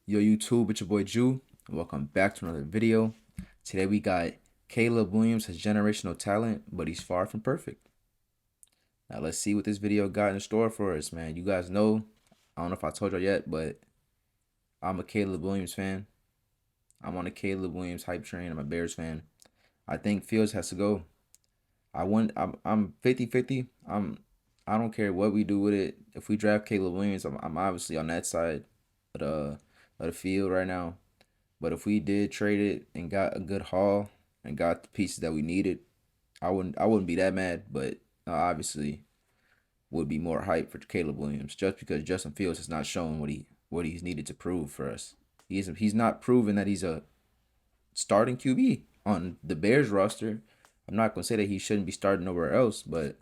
Yo, YouTube, it's your boy Jew. Welcome back to another video. Today we got Caleb Williams has generational talent, but he's far from perfect. Now let's see what this video got in store for us, man. You guys know, I don't know if I told y'all yet, but I'm a Caleb Williams fan. I'm on a Caleb Williams hype train. I'm a Bears fan. I think Fields has to go. I'm 50-50. I don't care what we do with it. If we draft Caleb Williams, I'm obviously on that side of the field right now. But if we did trade it and got a good haul and got the pieces that we needed, I wouldn't be that mad. But obviously, would be more hype for Caleb Williams just because Justin Fields has not shown what he's needed to prove for us. He's not proven that he's a starting QB on the Bears roster. I'm not gonna say that he shouldn't be starting nowhere else, but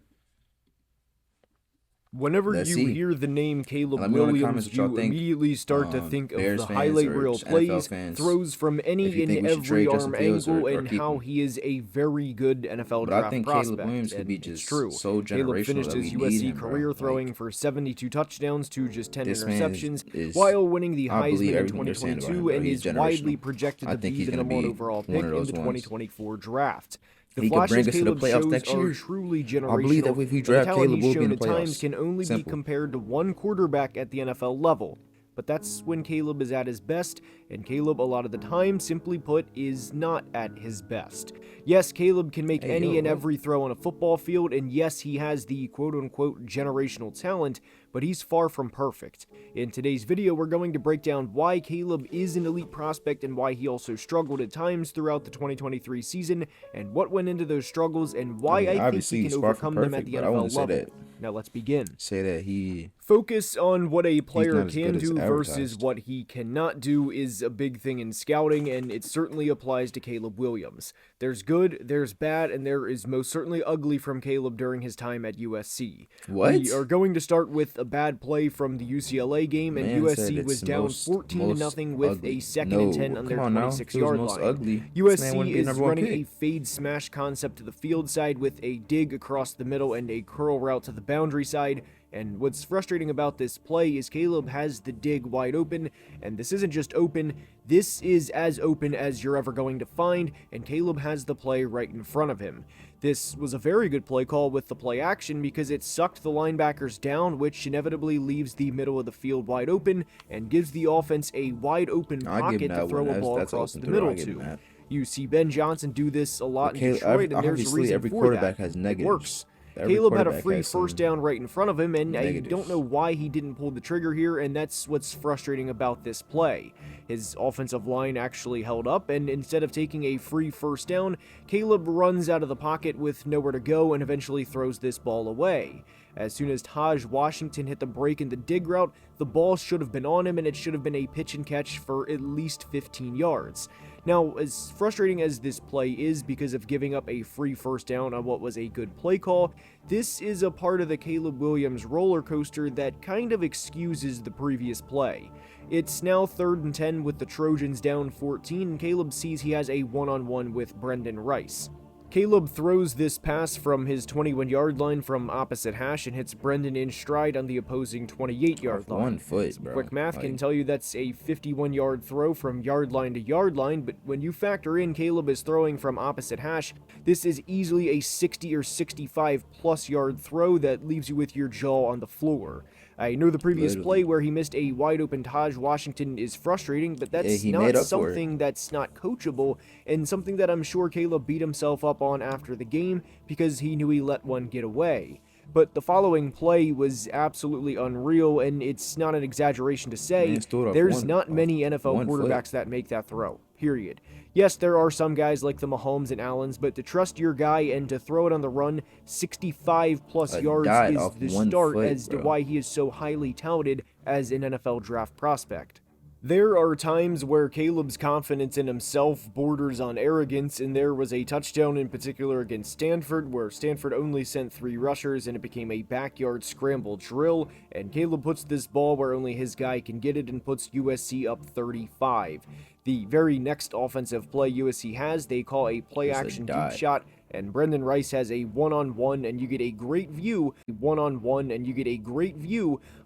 Whenever let's you see. hear the name Caleb Let me know in the comments Williams, what y'all you think. immediately start to think of Bears the fans highlight or reel just NFL plays, fans, throws from if any you and think we should every trade Justin arm Fields angle, or and keep how him. he is a very good NFL But I draft think Caleb prospect. Williams could And be it's just true. so Caleb generational finished that we his need USC him, career bro. throwing for 72 touchdowns to just 10 This man interceptions, is while winning the I believe Heisman in everything they're saying about him, 2022 bro. and He's is widely generational. projected I to think be he's the gonna number one be overall one pick of in those the ones. 2024 draft. The He could bring flashes us to the Caleb playoffs shows next are year. truly I believe that generational, if we and the draft talent Caleb, he's we'll be in shown the at times playoffs. can only be Simple. compared to one quarterback at the NFL level. But that's when Caleb is at his best, and Caleb, a lot of the time, simply put, is not at his best. Yes, Caleb can make Hey, any yo, and bro. every throw on a football field, and yes, he has the quote-unquote generational talent, but he's far from perfect. In today's video, we're going to break down why Caleb is an elite prospect and why he also struggled at times throughout the 2023 season, and what went into those struggles, and why I think Obviously he he's can far from overcome them at perfect, the but I NFL wouldn't say level. that. Now let's begin. Say that Focus on what a he's player not as can good as do versus advertised. what he cannot do is a big thing in scouting, and it certainly applies to Caleb Williams. There's good, there's bad, and there is most certainly ugly from Caleb during his time at USC. What? We are going to start with a bad play from the UCLA game, and Man said USC it's was the down most 14-0 with ugly. a second No, and 10 on come their on now. If it was 26-yard most line. ugly, this man USC wouldn't be is number one running pick. a fade smash concept to the field side with a dig across the middle and a curl route to the boundary side. And what's frustrating about this play is Caleb has the dig wide open, and this isn't just open, this is as open as you're ever going to find, and Caleb has the play right in front of him. This was a very good play call with the play action because it sucked the linebackers down, which inevitably leaves the middle of the field wide open and gives the offense a wide open I'll give him pocket to that throw one. a ball That's across open the throw. middle I'll give him to. that. You see Ben Johnson do this a lot in Caleb, Detroit, and there's a obviously reason every for quarterback that. has It negatives. works. Every Caleb had a quarterback free has some first down right in front of him, and I don't negatives. know why he didn't pull the trigger here, and that's what's frustrating about this play. His offensive line actually held up, and instead of taking a free first down, Caleb runs out of the pocket with nowhere to go and eventually throws this ball away. As soon as Taj Washington hit the break in the dig route, the ball should have been on him, and it should have been a pitch and catch for at least 15 yards. Now, as frustrating as this play is because of giving up a free first down on what was a good play call, this is a part of the Caleb Williams roller coaster that kind of excuses the previous play. It's now 3rd and 10 with the Trojans down 14, and Caleb sees he has a one-on-one with Brendan Rice. Caleb throws this pass from his 21-yard line from opposite hash and hits Brendan in stride on the opposing 28-yard line. 1 foot, bro. Quick math can tell you that's a 51-yard throw from yard line to yard line, but when you factor in Caleb is throwing from opposite hash, this is easily a 60 or 65 plus yard throw that leaves you with your jaw on the floor. I know the previous play where he missed a wide open Taj Washington is frustrating, but that's he not made up for it. something that's not coachable, and something that I'm sure Caleb beat himself up on after the game because he knew he let one get away. But the following play was absolutely unreal, and it's not an exaggeration to say Man stood off there's one- not many NFL 1 foot. quarterbacks that make that throw, period. Yes, there are some guys like the Mahomes and Allens, but to trust your guy and to throw it on the run 65 plus A yards dot is off the 1 start foot, as to bro. why he is so highly touted as an NFL draft prospect. There are times where Caleb's confidence in himself borders on arrogance, and there was a touchdown in particular against Stanford where Stanford only sent 3 rushers and it became a backyard scramble drill, and Caleb puts this ball where only his guy can get it and puts USC up 35. The very next offensive play USC has, they call a play It's a action deep dot. shot, and Brendan Rice has a one-on-one, and you get a great view,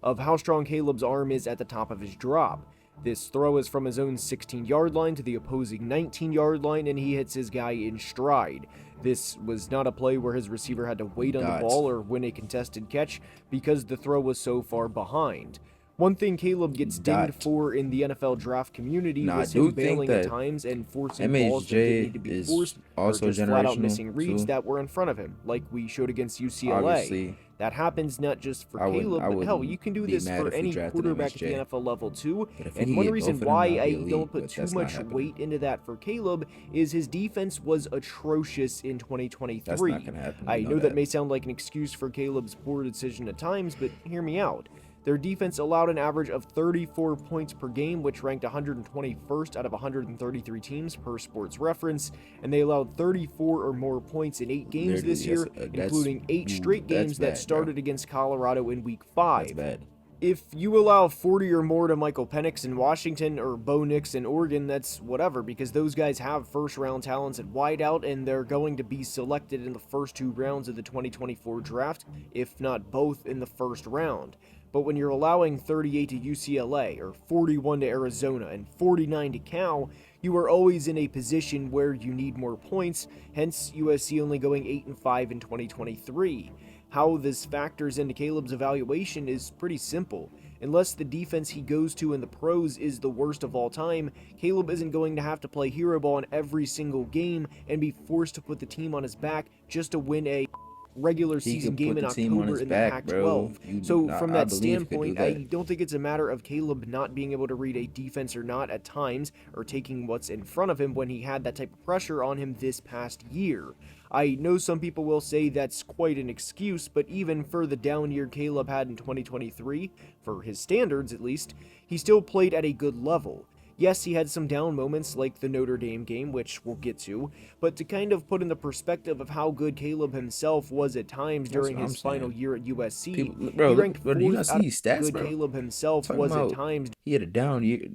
of how strong Caleb's arm is at the top of his drop. This throw is from his own 16-yard line to the opposing 19-yard line, and he hits his guy in stride. This was not a play where his receiver had to wait on the ball or win a contested catch because the throw was so far behind. One thing Caleb gets dinged for in the NFL draft community was him bailing at times and forcing balls that didn't need to be forced, or just flat out missing reads that were in front of him, like we showed against UCLA. Obviously, that happens not just for Caleb, but hell, you can do this for any quarterback at the NFL level too. And one reason why I don't put too much weight into that for Caleb is his defense was atrocious in 2023. That's not gonna happen. I know that may sound like an excuse for Caleb's poor decision at times, but hear me out. Their defense allowed an average of 34 points per game, which ranked 121st out of 133 teams per Sports Reference, and they allowed 34 or more points in 8 games this year, including 8 straight games that started against Colorado in Week 5. That's bad. If you allow 40 or more to Michael Penix in Washington or Bo Nix in Oregon, that's whatever, because those guys have first-round talents at wideout, and they're going to be selected in the first 2 rounds of the 2024 draft, if not both in the first round. But when you're allowing 38 to UCLA, or 41 to Arizona, and 49 to Cal, you are always in a position where you need more points, hence USC only going 8-5 in 2023. How this factors into Caleb's evaluation is pretty simple. Unless the defense he goes to in the pros is the worst of all time, Caleb isn't going to have to play hero ball in every single game and be forced to put the team on his back just to win a regular season game in October in the Pac-12. So from that standpoint, I don't think it's a matter of Caleb not being able to read a defense or not at times, or taking what's in front of him when he had that type of pressure on him this past year. I know some people will say that's quite an excuse, but even for the down year Caleb had in 2023, for his standards at least, he still played at a good level. Yes, he had some down moments like the Notre Dame game, which we'll get to, but to kind of put in the perspective of how good Caleb himself was at times during his final year at USC, he ranked 4th out of good Caleb himself was at times. He had a down year.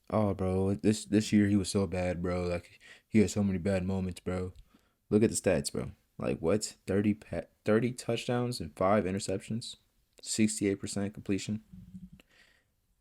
Oh, bro, this year he was so bad, bro. Like, he had so many bad moments, bro. Look at the stats, bro. Like, what? 30 touchdowns and 5 interceptions, 68% completion.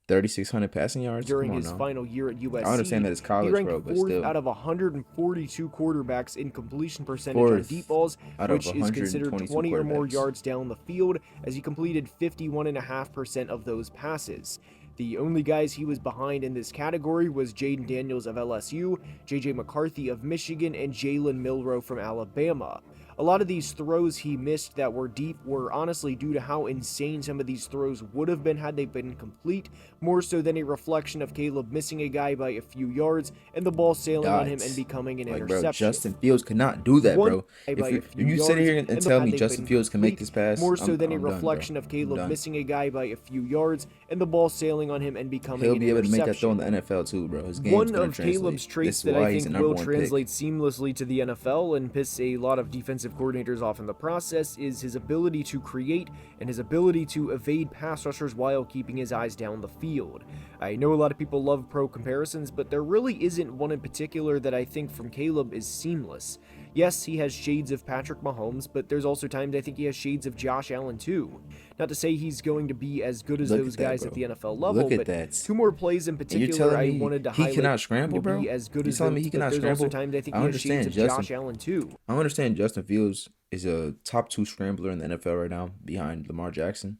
3,600 passing yards during his final year at USC. I understand that it's college, bro, but still. He ranked 4th out of 142 quarterbacks in completion percentage on deep balls, which is considered 20 or more yards down the field, as he completed 51.5% of those passes. The only guys he was behind in this category was Jaden Daniels of LSU, J.J. McCarthy of Michigan, and Jalen Milroe from Alabama. A lot of these throws he missed that were deep were honestly due to how insane some of these throws would have been had they been complete, more so than a reflection of Caleb missing a guy by a few yards and the ball sailing on him and becoming an interception. Bro, Justin Fields could not do that, bro. If you sit here and tell me Justin Fields can make this pass, more so than a reflection of Caleb missing a guy by a few yards and the ball sailing on him and becoming an interception. He'll be able to make that throw in the NFL too, bro. His game's one of Caleb's traits that I think will translate seamlessly to the NFL and piss a lot of defensive coordinators off in the process is his ability to create and his ability to evade pass rushers while keeping his eyes down the field. I know a lot of people love pro comparisons, but there really isn't one in particular that I think from Caleb is seamless. Yes, he has shades of Patrick Mahomes, but there's also times I think he has shades of Josh Allen too. Not to say he's going to be as good as those guys at the NFL level, but 2 more plays in particular I wanted to highlight. He cannot scramble, bro. Be as good as those, he cannot scramble. Also times I think he has shades of Josh Allen too. I understand Justin Fields is a top 2 scrambler in the NFL right now, behind Lamar Jackson.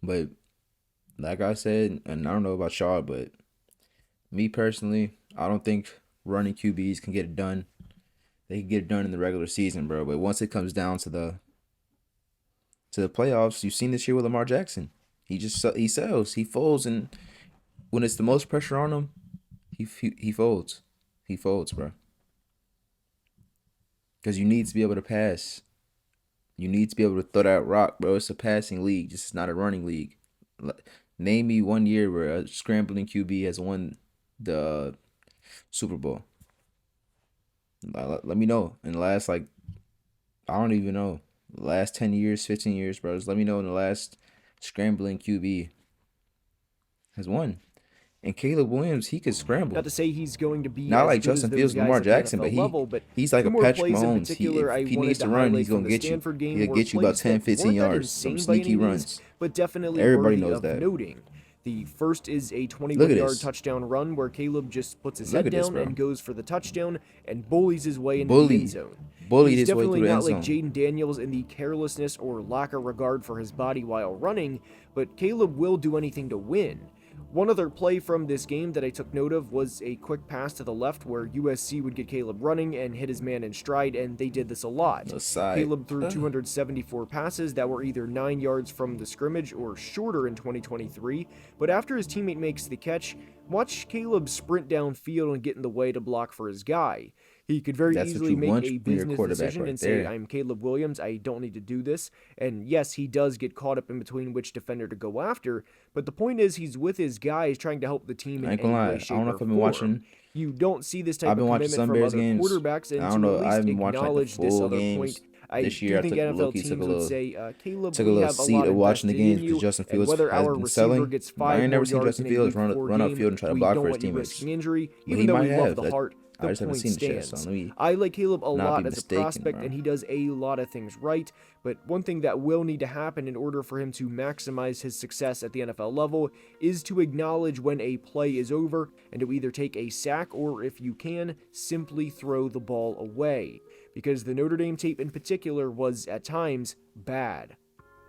But like I said, and I don't know about y'all, but me personally, I don't think running QBs can get it done. They can get it done in the regular season, bro. But once it comes down to the playoffs, you've seen this year with Lamar Jackson. He sells, he folds, and when it's the most pressure on him, he folds. He folds, bro. Because you need to be able to pass. You need to be able to throw that rock, bro. It's a passing league, just not a running league. Name me one year where a scrambling QB has won the Super Bowl. Let me know. In the last, I don't even know. The last 10 years, 15 years, bro. Just let me know in the last scrambling QB has won. And Caleb Williams, he could scramble. Not to say he's going to be not like Justin Fields, Lamar Jackson, but he's like a Patrick Mahomes. If he needs to run, he's going to get you. He'll get you about 10, 15 yards. Some sneaky runs. But definitely everybody knows that. Noting. The first is a Look at 21-yard this. touchdown run where Caleb just puts his Look head at this, down bro. and goes for the touchdown and bullies his way into the end Bullied. zone. Bullied He's his way definitely through the not end like zone. Jaden Daniels in the carelessness or lack of regard for his body while running, but Caleb will do anything to win. One other play from this game that I took note of was a quick pass to the left where USC would get Caleb running and hit his man in stride, and they did this a lot. The side. Caleb threw 274 passes that were either 9 yards from the scrimmage or shorter in 2023, but after his teammate makes the catch, watch Caleb sprint downfield and get in the way to block for his guy. He could very That's what easily you make want a from your business quarterback decision right and say, there. I'm Caleb Williams, I don't need to do this. And yes, he does get caught up in between which defender to go after, but the point is he's with his guys trying to help the team in I ain't any gonna way, lie. shape, I don't know or if I've been form. watching. You don't see this type I've been of watching commitment some from Bears other games. quarterbacks, and I don't to know. at I least haven't watched like the acknowledge this full other games. point, I This do year I think took NFL low-key teams took a would little say, Caleb, took a we little have a seat lot of watching the invested in games you, because Justin and Fields whether has our been receiver selling. gets But I 5 ain't more never seen yards Justin in a Fields week 4 run game, upfield and try to we block don't for his want you teammates. risking injury, But even he though might we love have. the That, heart. I The just haven't point seen the shit. So stands. let me I like Caleb a not lot be as a mistaken, prospect, bro. and he does a lot of things right, but one thing that will need to happen in order for him to maximize his success at the NFL level is to acknowledge when a play is over and to either take a sack or, if you can, simply throw the ball away, because the Notre Dame tape in particular was, at times, bad.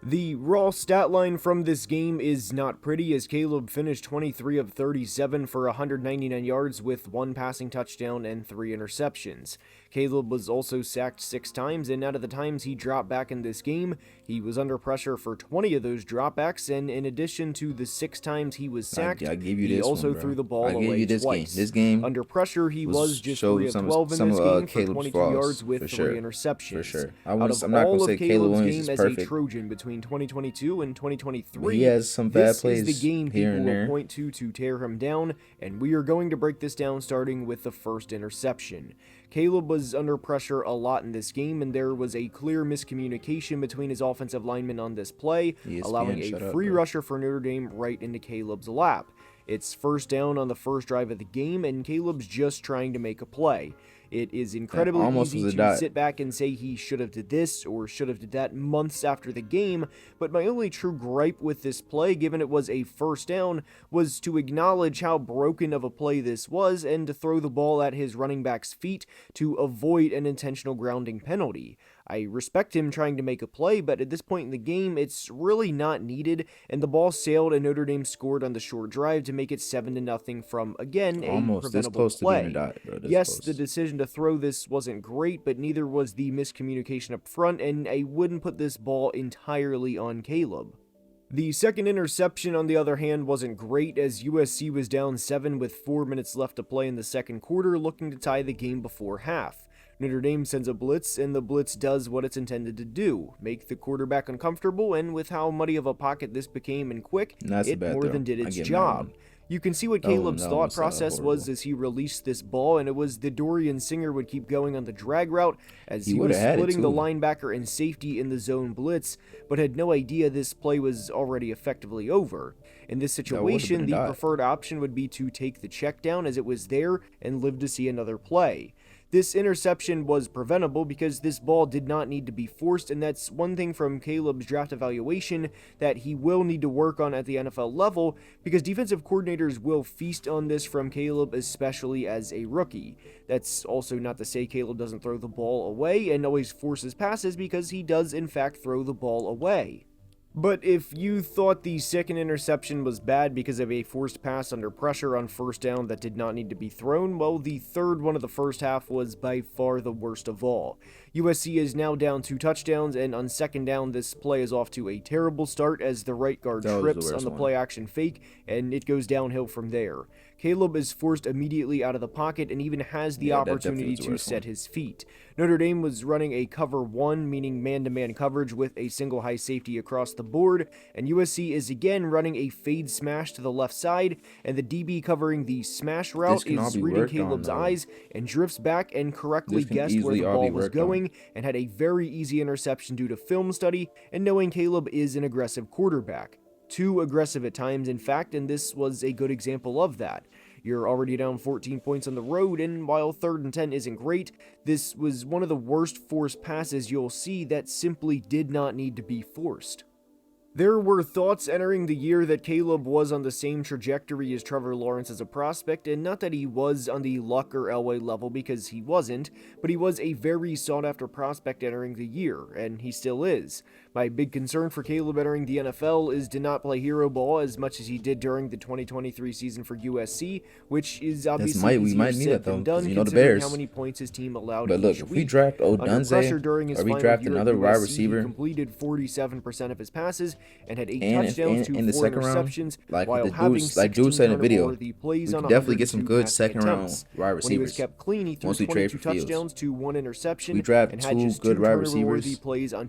The raw stat line from this game is not pretty, as Caleb finished 23 of 37 for 199 yards with 1 passing touchdown and 3 interceptions. Caleb was also sacked 6 times, and out of the times he dropped back in this game, he was under pressure for 20 of those dropbacks, and in addition to the 6 times he was sacked, I give you he this also one, bro. threw the ball I give away you this twice. game. This game Under pressure, he was just showed 3 of some 12 in some this of game for Caleb's 22 flaws, yards with for 3 sure. interceptions. For sure. Out of I'm not all gonna say of Caleb Caleb's Williams game is as a perfect. Trojan between 2022 and But 2023, he has some bad this plays is the game here people and will there. point to tear him down, and we are going to break this down starting with the first interception. Caleb was under pressure a lot in this game, and there was a clear miscommunication between his offensive linemen on this play, ESPN, allowing a shut up, free bro. rusher for Notre Dame right into Caleb's lap. It's first down on the first drive of the game, and Caleb's just trying to make a play. It is incredibly almost easy was a to dot. sit back and say he should have did this or should have did that months after the game, but my only true gripe with this play, given it was a first down, was to acknowledge how broken of a play this was and to throw the ball at his running back's feet to avoid an intentional grounding penalty. I respect him trying to make a play, but at this point in the game, it's really not needed, and the ball sailed and Notre Dame scored on the short drive to make it 7-0 from, again, a Almost this preventable close to play. being a dot, bro. This Yes, close. the decision to throw this wasn't great, but neither was the miscommunication up front, and I wouldn't put this ball entirely on Caleb. The second interception, on the other hand, wasn't great, as USC was down 7 with 4 minutes left to play in the second quarter, looking to tie the game before half. Notre Dame sends a blitz, and the blitz does what it's intended to do, make the quarterback uncomfortable, and with how muddy of a pocket this became and quick, That's a it bad more throw. than did I its give him that job. one. You can see what That one- Caleb's that thought one was, process was horrible. as he released this ball, and it was the Dorian Singer would keep going on the drag route as He he was would've had it, splitting the too. linebacker and safety in the zone blitz, but had no idea this play was already effectively over. In this That would've been situation, a the dot. preferred option would be to take the check down as it was there and live to see another play. This interception was preventable because this ball did not need to be forced, and that's one thing from Caleb's draft evaluation that he will need to work on at the NFL level, because defensive coordinators will feast on this from Caleb, especially as a rookie. That's also not to say Caleb doesn't throw the ball away and always forces passes, because he does in fact throw the ball away. But if you thought the second interception was bad because of a forced pass under pressure on first down that did not need to be thrown, well, the third one of the first half was by far the worst of all. USC is now down 2 touchdowns, and on second down, this play is off to a terrible start as the right guard That was the trips on worst the one. play action fake, and it goes downhill from there. Caleb is forced immediately out of the pocket and even has the Yeah, that opportunity definitely was the to worst set one. his feet. Notre Dame was running a cover 1, meaning man-to-man coverage with a single high safety across the board, and USC is again running a fade smash to the left side, and the DB covering the smash route can all is be reading worked on, Caleb's though. eyes and drifts back and correctly This can guessed where easily the all be ball was worked on. going and had a very easy interception due to film study and knowing Caleb is an aggressive quarterback. Too aggressive at times, in fact, and this was a good example of that. You're already down 14 points on the road, and while 3rd and 10 isn't great, this was one of the worst forced passes you'll see that simply did not need to be forced. There were thoughts entering the year that Caleb was on the same trajectory as Trevor Lawrence as a prospect, and not that he was on the Luck or Elway level, because he wasn't, but he was a very sought-after prospect entering the year, and he still is. My big concern for Caleb entering the NFL is to not play hero ball as much as he did during the 2023 season for USC, which is obviously We easier might need said that though, than done because you know the considering how Bears. many points his team allowed But look, each if we week. draft Under pressure Odunze during his or we final draft year at another wide USC, receiver, he completed 47% of his passes and had 8 and touchdowns to in the 4 second round, interceptions, like while the having dudes, like Drew 16 said in the video, turnover-worthy plays we on could definitely get some 102 good passing second round attempts. wide When he was receivers kept clean, he threw once we trade 22 for Fields. touchdowns to 1 interception We draft and had 2 just good 2 wide turnover-worthy receivers. plays on We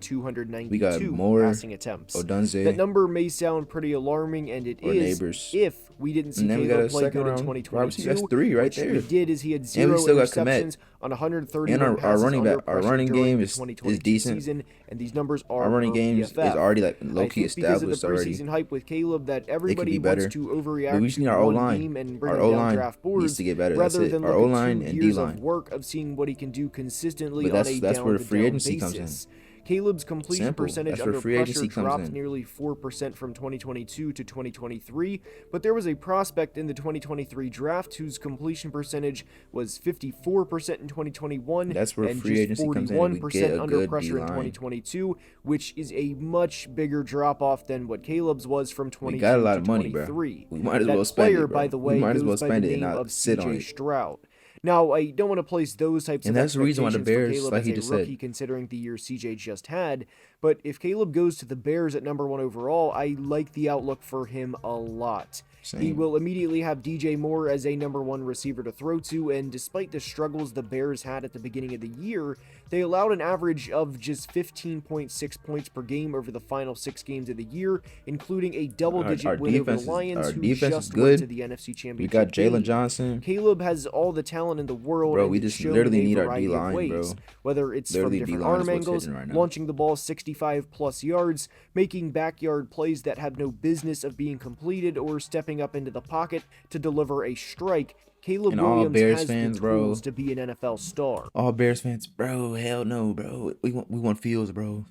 got 292 Moore, passing attempts. That Odunze, number may sound pretty alarming, and it or is Neighbors, if we didn't see and then we got Caleb a play second good in round wide receiver. That's 2022, 3 right which there. we did is he had And we 0 still got Komet. interceptions on 131 And our passes running under back, our pressure running during game the is 2022 decent. season, and these numbers are Our running per game is PFF. already like low I key think because of the established already. preseason hype with Caleb that They could everybody be wants better, to but we overreact just need to our O one line. game and bring Our him O down line draft needs boards to get better. That's rather it. than Our look O at line 2 and D years of line. work of seeing what he can do consistently But on a that's where the free down-to-down agency comes in. basis. Caleb's completion Simple. percentage That's where under free pressure agency comes dropped in. nearly 4% from 2022 to 2023, but there was a prospect in the 2023 draft whose completion percentage was 54% in 2021 That's where and free just agency comes in. We 41% get a under good pressure in D-line. 2022, which is a much bigger drop-off than what Caleb's was from We 22 got a lot to of money, bro. 23. We might as That well spend player, it, bro. by the We way, might as well goes by the spend it and name not of sit on CJ it. Stroud. Now, I don't want to place those types And of that's the reason why the expectations for Bears, Caleb like as he a just rookie, said, considering the year CJ just had, but if Caleb goes to the Bears at number 1 overall, I like the outlook for him a lot. He same. will immediately have DJ Moore as a number 1 receiver to throw to, and despite the struggles the Bears had at the beginning of the year, they allowed an average of just 15.6 points per game over the final 6 games of the year, including a double-digit Our win over defense the is Lions, our who defense is just went to good. the NFC Championship We got Jalen game. Johnson, Caleb has all the talent in the world, bro. and We it's just shown literally in a need our variety of D-line, ways, bro. whether it's Literally, from different D-line is arm what's angles, hitting right now. launching the ball 65 plus yards, making backyard plays that have no business of being completed, or stepping up into the pocket to deliver a strike. Caleb And all Williams Bears has fans, the bro. tools to be an NFL star. All Bears fans, bro. Hell no, bro. We want Fields, bro.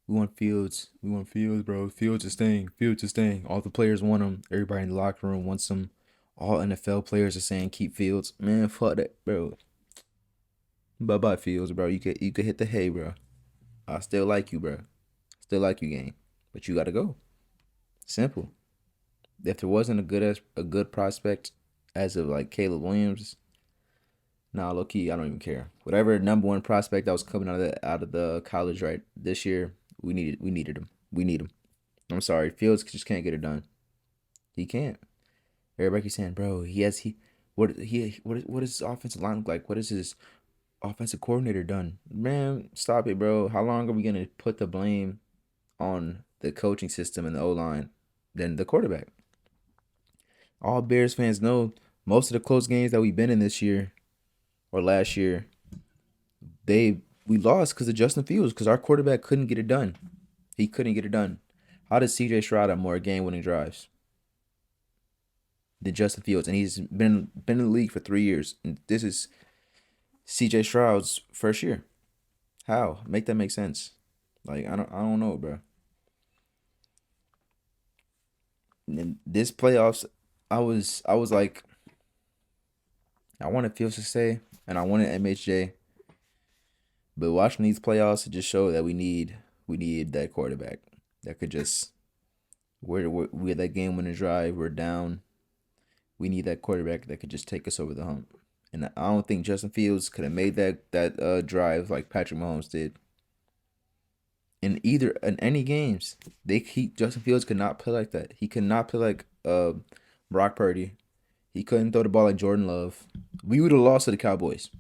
We want Fields. We want Fields, bro. Fields is staying. Fields is staying. All the players want him. Everybody in the locker room wants him. All NFL players are saying keep Fields. Man, fuck that, bro. Bye bye Fields, bro. You could hit the hay, bro. I still like you, bro. Still like you, gang. But you gotta go. Simple. If there wasn't a good prospect as of like Caleb Williams, nah, low key, I don't even care. Whatever number 1 prospect that was coming out of the college right this year, we needed him. We need him. I'm sorry, Fields just can't get it done. He can't. Everybody keeps saying, bro, what is his offensive line look like? What is his offensive coordinator done? Man, stop it, bro. How long are we gonna put the blame on the coaching system and the O line than the quarterback? All Bears fans know most of the close games that we've been in this year or last year, we lost because of Justin Fields, because our quarterback couldn't get it done. He couldn't get it done. How does CJ Stroud have more game-winning drives than Justin Fields? And he's been in the league for 3 years. And this is CJ Stroud's first year. How? Make that make sense. Like, I don't know, bro. And this playoffs, I was like, I wanted Fields to stay and I wanted MHJ. But watching these playoffs, it just showed that we need that quarterback that could just we're that game winning drive, we're down. We need that quarterback that could just take us over the hump. And I don't think Justin Fields could have made that drive like Patrick Mahomes did. In any games, Justin Fields could not play like that. He could not play like Brock Purdy. He couldn't throw the ball like Jordan Love. We would have lost to the Cowboys.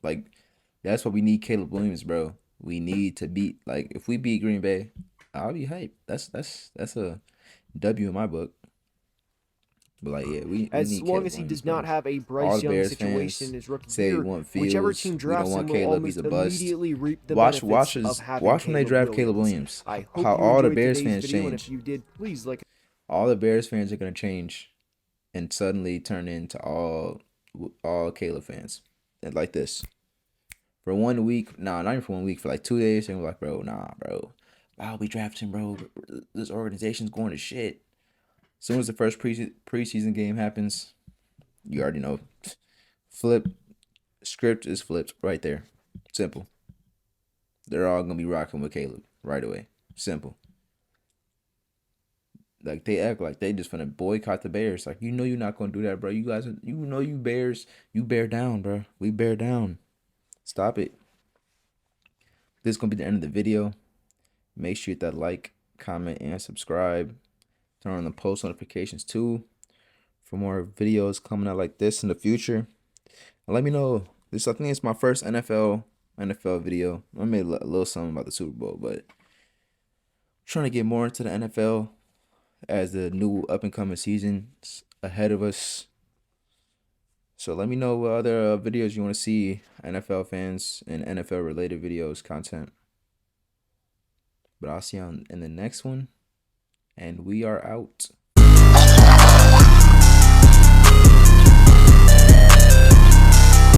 Like, that's what we need Caleb Williams, bro. We need to beat, like, if we beat Green Bay, I'll be hyped. That's a W in my book. But like, yeah, we As need long Caleb as he Williams, does not bro. have a All Bryce the Young Bears situation in fans his rookie say year, we want whichever Fields. team We drafts don't him want will Caleb. He's almost a bust. immediately reap the Watch benefits of having when they Caleb draft Caleb Williams. I hope How you all the enjoyed Bears today's fans video, and change. if you did, please like. All the Bears fans are gonna change, and suddenly turn into all Caleb fans, and like this. For 1 week, not even for 1 week, for like 2 days, and we're like, bro, nah, bro. I'll be drafting, bro. This organization's going to shit. As soon as the first preseason game happens, you already know. Flip script is flipped right there. Simple. They're all gonna be rocking with Caleb right away. Simple. Like they act like they just finna boycott the Bears. Like you know you're not gonna do that, bro. You guys, you know you Bears, you bear down, bro. We bear down. Stop it. This is gonna be the end of the video. Make sure you hit that like, comment, and subscribe. Turn on the post notifications too for more videos coming out like this in the future. And let me know. This I think it's my first NFL video. I made a little something about the Super Bowl, but I'm trying to get more into the NFL as the new up and coming seasons ahead of us. So let me know what other videos you want to see, NFL fans and NFL related videos, content. But I'll see you in the next one, and we are out.